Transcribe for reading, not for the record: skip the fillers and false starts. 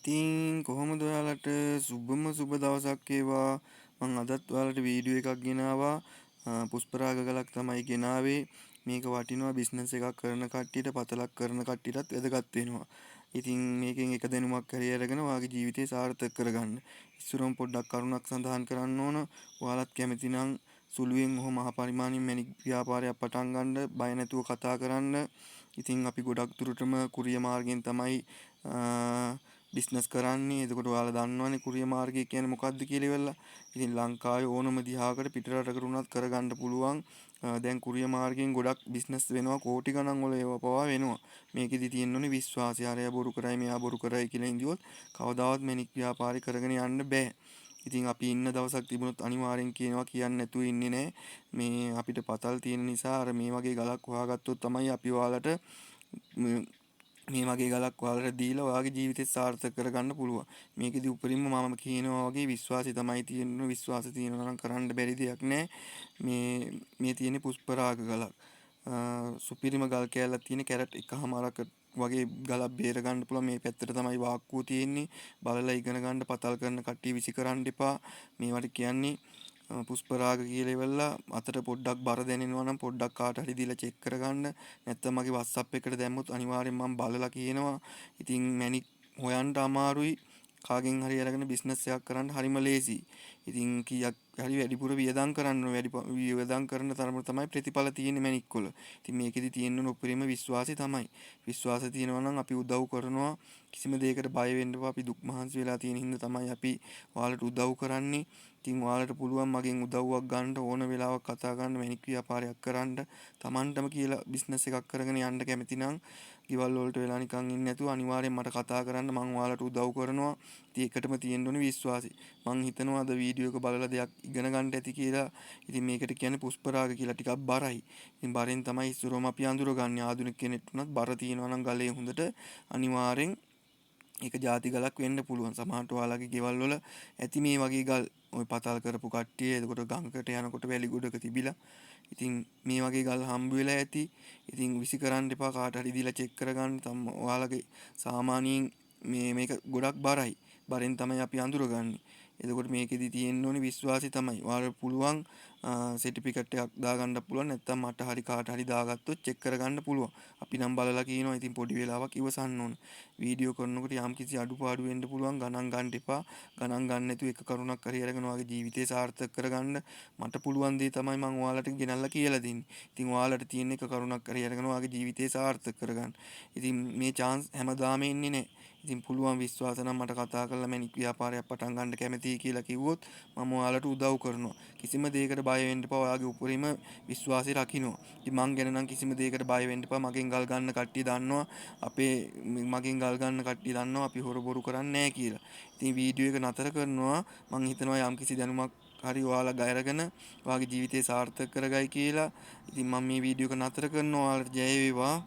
ඉතින් කොහොමද ඔයාලට සුබම සුබ දවසක් වේවා. මම අදත් ඔයාලට වීඩියෝ එකක් ගෙනාවා. පුෂ්පරාග ගලක් තමයි ගෙනාවේ. මේක වටිනවා බිස්නස් එකක් කරන කට්ටියට, පතලක් කරන කට්ටියටත් වැදගත් වෙනවා. ඉතින් මේකෙන් එක දැනුමක් හරි අරගෙන ඔයාගේ ජීවිතේ සාර්ථක කරගන්න. ඉස්සරහම පොඩ්ඩක් කරුණක් සඳහන් කරන්න ඕන. ඔයාලත් කැමති නම් සුළුවෙන් ඔහොම මහ පරිමාණයෙන් මැණික් ව්‍යාපාරයක් පටන් ගන්න, බය නැතුව කතා කරන්න. ඉතින් අපි ගොඩක් දුරටම කුරිය මාර්ගයෙන් තමයි බිස්නස් කරන්නේ. එතකොට ඔයාලා දන්නවනේ කුරිය මාර්ගය කියන්නේ මොකක්ද කියලා ඉවරලා. ඉතින් ලංකාවේ ඕනම දිහාකට පිටරටකට උනත් කරගන්න පුළුවන්. දැන් කුරිය මාර්ගයෙන් ගොඩක් බිස්නස් වෙනවා. කෝටි ගණන් වල ඒවා පවා වෙනවා. මේකෙදි තියෙන්න ඕනේ විශ්වාසය. අරයා බොරු කරයි මෙයා බොරු කරයි කියලා ඉඳියොත් කවදාවත් මැණික් ව්‍යාපාරේ කරගෙන යන්න බෑ. ඉතින් අපි ඉන්න දවසක් තිබුණොත් අනිවාර්යෙන් කියනවා කියන්නේ නැතුව ඉන්නේ නැහැ. මේ අපිට පතල් තියෙන නිසා අර මේ වගේ ගලක් හොයාගත්තොත් තමයි අපි ඔයාලට මේ වගේ ගලක් ඔයාලට දීලා ඔයාගේ ජීවිතේ සාර්ථක කරගන්න පුළුවන්. මේකෙදි උපරිම මම කියනවා වගේ විශ්වාසය තමයි තියෙන්නේ. විශ්වාසය තියෙනවා නම් කරන්න බැරි දෙයක් නැහැ. මේ තියෙන්නේ පුෂ්පරාග ගලක්. සුපිරිම ගල් කෑල්ලක් තියෙන කැරට් එකමාරක වගේ ගලක් බේර ගන්න පුළුවන්. මේ පැත්තට තමයි වාක්කුව තියෙන්නේ. බලලා ඉගෙන ගන්න පතල් කරන කට්ටිය විසි කරන්න එපා. මේවට කියන්නේ පුෂ්පරාග කියලා ඉවරලා අතට පොඩ්ඩක් බර දැනෙනවා නම් පොඩ්ඩක් කාට හරි දීලා චෙක් කරගන්න. නැත්නම් මගේ WhatsApp එකට දැම්මොත් අනිවාර්යෙන් මම බලලා කියනවා. ඉතින් මැණික් හොයන්න අමාරුයි. කාගෙන් හරි අරගෙන බිස්නස් එකක් කරන්න හරිම ලේසි. ඉතින් කීයක් හරි වැඩිපුර වියදම් කරන්න වියදම් කරන තරම තමයි ප්‍රතිඵල තියෙන්නේ මැණික් වල. ඉතින් මේකෙදි තියෙන්න ඕන උපරිම විශ්වාසය තමයි. විශ්වාසය තියෙනවා නම් අපි උදව් කරනවා. කිසිම දෙයකට බය වෙන්න එපා. අපි දුක් මහන්සි වෙලා තියෙන හින්දා තමයි අපි ඔයාලට උදව් කරන්නේ. ඉතින් ඔයාලට පුළුවන් මගෙන් උදව්වක් ගන්න ඕන වෙලාවක කතා කරන්න, මැණික් ව්‍යාපාරයක් කරන්න, Tamanටම කියලා බිස්නස් එකක් කරගෙන යන්න කැමති නම් ගෙවල් වලට වෙලා නිකන් ඉන්නේ නැතුව අනිවාර්යෙන් මට කතා කරන්න. මම ඔයාලට උදව් කරනවා. ඉතින් එකටම තියෙන්න ඕනේ විශ්වාසය. මම හිතනවා අද වීඩියෝ එක බලලා දෙයක් ඉගෙන ගන්න ඇති කියලා. ඉතින් මේකට කියන්නේ පුෂ්පරාග කියලා. ටිකක් බරයි. ඉතින් බරෙන් තමයි ඉස්සරෝම අපි අඳුරගන්නේ. ආධුනික කෙනෙක් වුණත් බර තියෙනවා නම් ගලේ හොඳට අනිවාර්යෙන් ඒක ಜಾති ගලක් වෙන්න පුළුවන්. සමහරට ඔයාලගේ ගෙවල් වල ඇති මේ වගේ ගල්. ඔය පතල් කරපු කට්ටිය එතකොට ගඟකට යනකොට වැලි ගොඩක තිබිලා. ඉතින් මේ වගේ ගල් හම්බ වෙලා ඇති. ඉතින් විසි කරන්න එපා. කාට හරි දීලා චෙක් කරගන්න. ඔයාලගේ සාමාන්‍යයෙන් මේක ගොඩක් බරයි. බරෙන් තමයි අපි අඳුරගන්නේ. එතකොට මේකෙදි තියෙන්න ඕනේ විශ්වාසය තමයි. ඔයාලට පුළුවන් සර්ටිෆිකේට් එකක් දාගන්න පුළුවන්. නැත්නම් මට හරි කාට හරි දාගත්තොත් චෙක් කරගන්න පුළුවන්. අපි නම් බලලා කියනවා. ඉතින් පොඩි වෙලාවක් ඉවසන්න ඕන. වීඩියෝ කරනකොට යම්කිසි අඩුපාඩු වෙන්න පුළුවන්. ගණන් ගන්න එපා. ගණන් ගන්න නැතුව එක කරුණක් හරි අරගෙන ඔයාගේ ජීවිතේ සාර්ථක කරගන්න. මට පුළුවන් දේ තමයි මම ඔයාලට ගෙනල්ලා කියලා දෙන්නේ. ඉතින් ඔයාලට තියෙන එක කරුණක් හරි අරගෙන ඔයාගේ ජීවිතේ සාර්ථක කරගන්න. ඉතින් මේ chance හැමදාම එන්නේ නැහැ. ඉතින් පුළුවන් විශ්වාස නම් මට කතා කරලා මැණික් ව්‍යාපාරයක් පටන් ගන්න කැමතියි කියලා කිව්වොත් මම ඔයාලට උදව් කරනවා. කිසිම දෙයකට බය වෙන්න එපා. ඔයාගේ උපරිම විශ්වාසය රකින්න. ඉතින් මං ගැන නම් කිසිම දෙයකට බය වෙන්න එපා. මගෙන් ගල් ගන්න කට්ටිය දන්නවා. මගෙන් ගල් ගන්න කට්ටිය දන්නවා අපි හොර බොරු කරන්නේ නැහැ කියලා. ඉතින් වීඩියෝ එක නතර කරනවා. මං හිතනවා යම්කිසි දැනුමක් හරි ඔයාලා ගයරගෙන ඔයාගේ ජීවිතේ සාර්ථක කරගයි කියලා. ඉතින් මම මේ වීඩියෝ එක නතර කරනවා. ඔයාලට ජය වේවා.